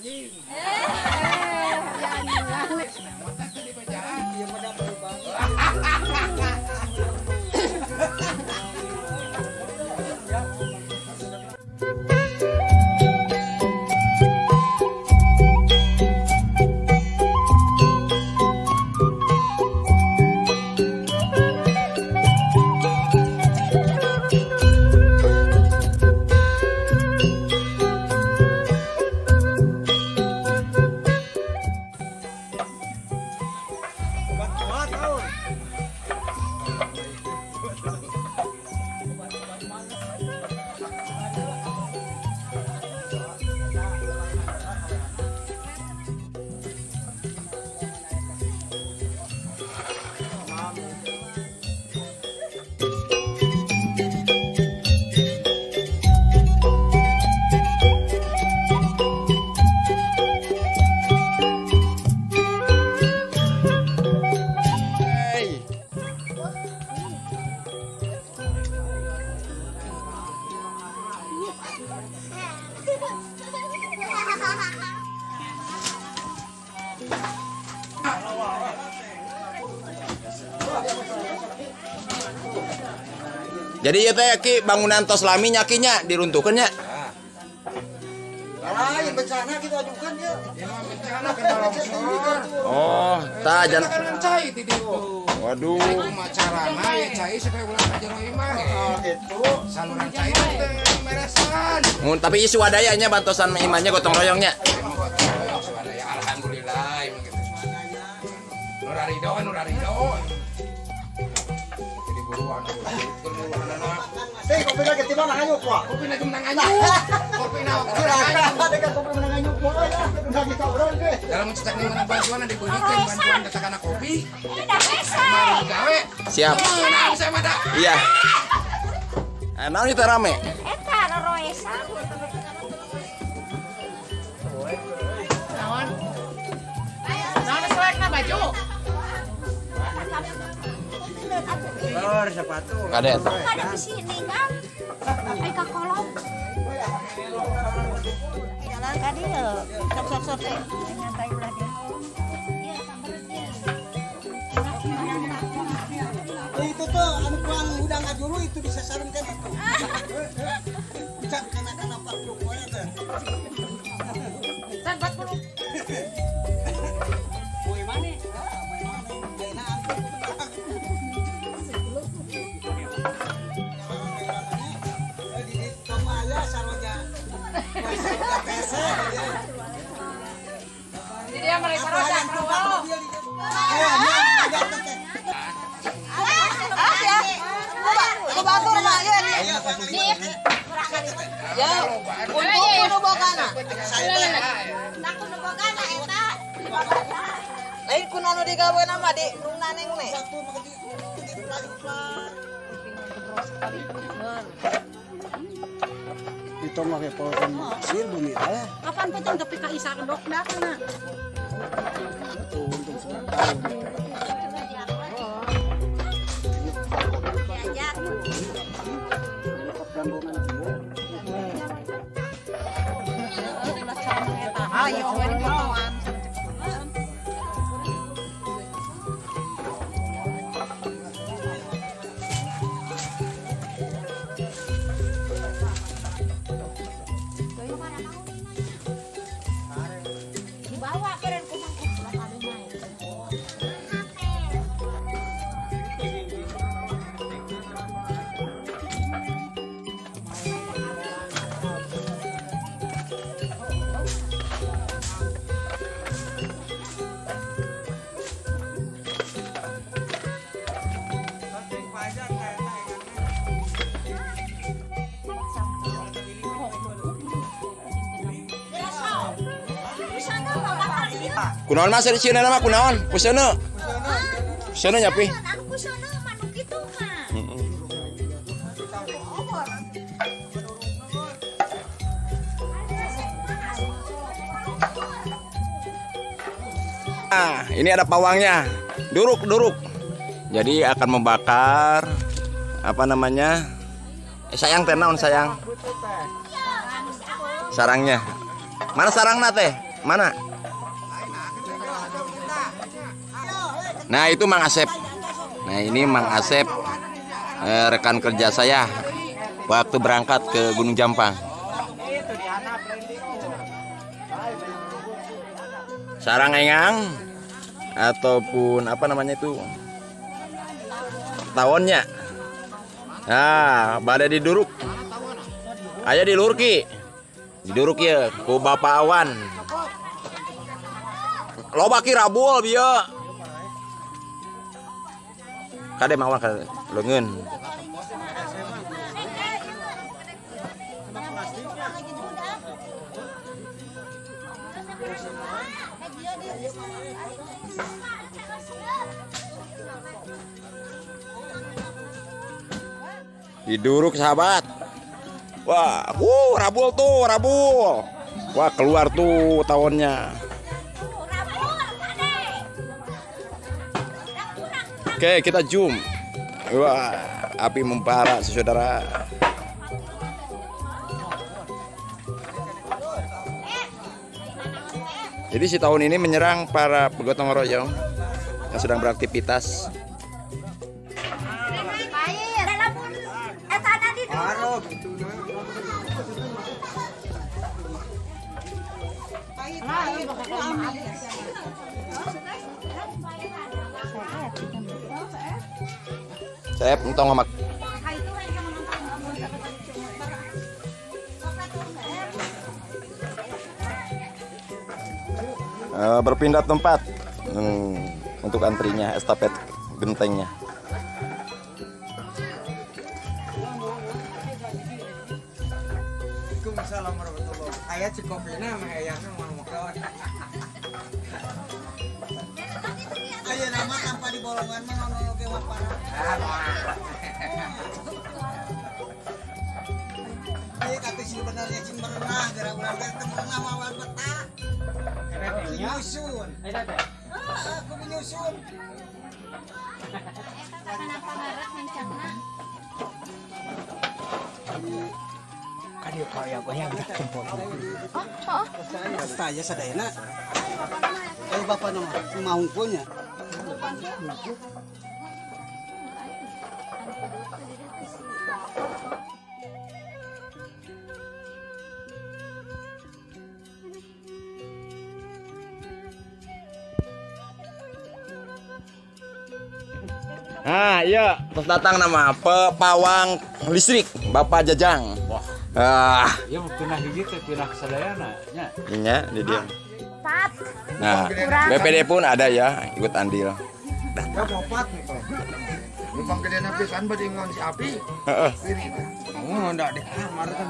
anjing. Jadi ya teh ki bangunan tos lami nyakinya diruntuhkeun nya. Lain bencana kita ajukan ya. Bencana kena longsor. Oh, tah jan. Kan cai ti dieu. Waduh. Kumaha carana ya cai supaya ulah aja imah. Oh gitu. Saluran cai teh meresan. Mun tapi isu wadayanya bantosan imannya gotong royongnya. Alhamdulillah emang gitu. Nurarido. Jadi buruan Teh kopi lagi di mana nganyuk wa? kopi na menang anjing. Kopi na Ada kan kopi mana nganyuk wa ya. Udah kita orang deh. dalam mencecak nih mana bantuan ada dibulihkan bantuan katakan kopi. Mau gawe. Siap. Nah, saya mada. Iya. Naon itu rame? Eta roesa. Naon selekna baju? Lor sepatu. Ada eta. Ada di sini kan. Ai ka kolong. Jalan ka dieu. Sok-sok teh. Nyantai ulah dia. Iya, sambereutnya. Itu tuh anu pulang udang ajuru itu bisa sarungkan itu. Cak kana Pak Jokowi teh. San 40. Boy mana? Dena di Tomaya saroja. Jadi yang mereka roda. Aku batur mah ya. Ya, kudu bogana. Tak kudu bogana eta. Lain kunono digaweuna mah di rungna neng we. Itu mah kayak pohon sir bumi ya. Kapan potong tapi ka isa kendok dah kana. Tuh untuk sekarang. Ayo, ini potongan. Dibawa keren ku mangkuk lah kali main. Kunaon mas di sini nama kunaon? Kusono. Kusono nyapi. Aku sono manuk itu mah. Nah, ini ada pawangnya. Duruk. Jadi akan membakar apa namanya? Sayang teh naon sayang? Sarangnya. Mana sarangna teh? mana? Nah itu Mang Asep. Nah ini Mang Asep, rekan kerja saya waktu berangkat ke Gunung Jampang. Sarang engang ataupun apa namanya itu tawonnya. Nah, pada diduruk. Aya di Lurki. Diduruk ya ku Bapak Awan. Loba ki rabul bieu. Kade mawan ka leungeun. Diduruk sahabat. Wah, rabul tuh, rabul. Wah, keluar tuh tawonnya. Oke, kita zoom. Wah, api membara, saudara. Jadi si tahun ini menyerang para pegotong royong yang sedang beraktivitas. Saya entong ngamak. Berpindah tempat untuk antrinya estafet gentengnya. Waalaikumsalam warahmatullahi wabarakatuh. Aya cikopina mah hayangna mau kawan. Aya nama tanpa di bolongan mah nono ge wapana. Ieu kata sebenarnya cing merenah gara urang teh teu merenah mawar peta. Nyusun. Aku menyusun. Kenapa ngarak mencakna? Aduh kaya goyang dak tempol. Saya sadayana. Bapak nama mahungkulnya. Nah, iya, terus datang nama pawang listrik Bapak Jajang. Wah. Ya mau pindah hiji teh pindah ke sadayana nya. Iya, di dia. Pat. Nah, BPD pun ada ya, ikut andil. Ya bopat nih kalau. Numpang gedeuna pisan bade ngon si api. Heeh. Kiri. Oh, ndak deh. Marah kan.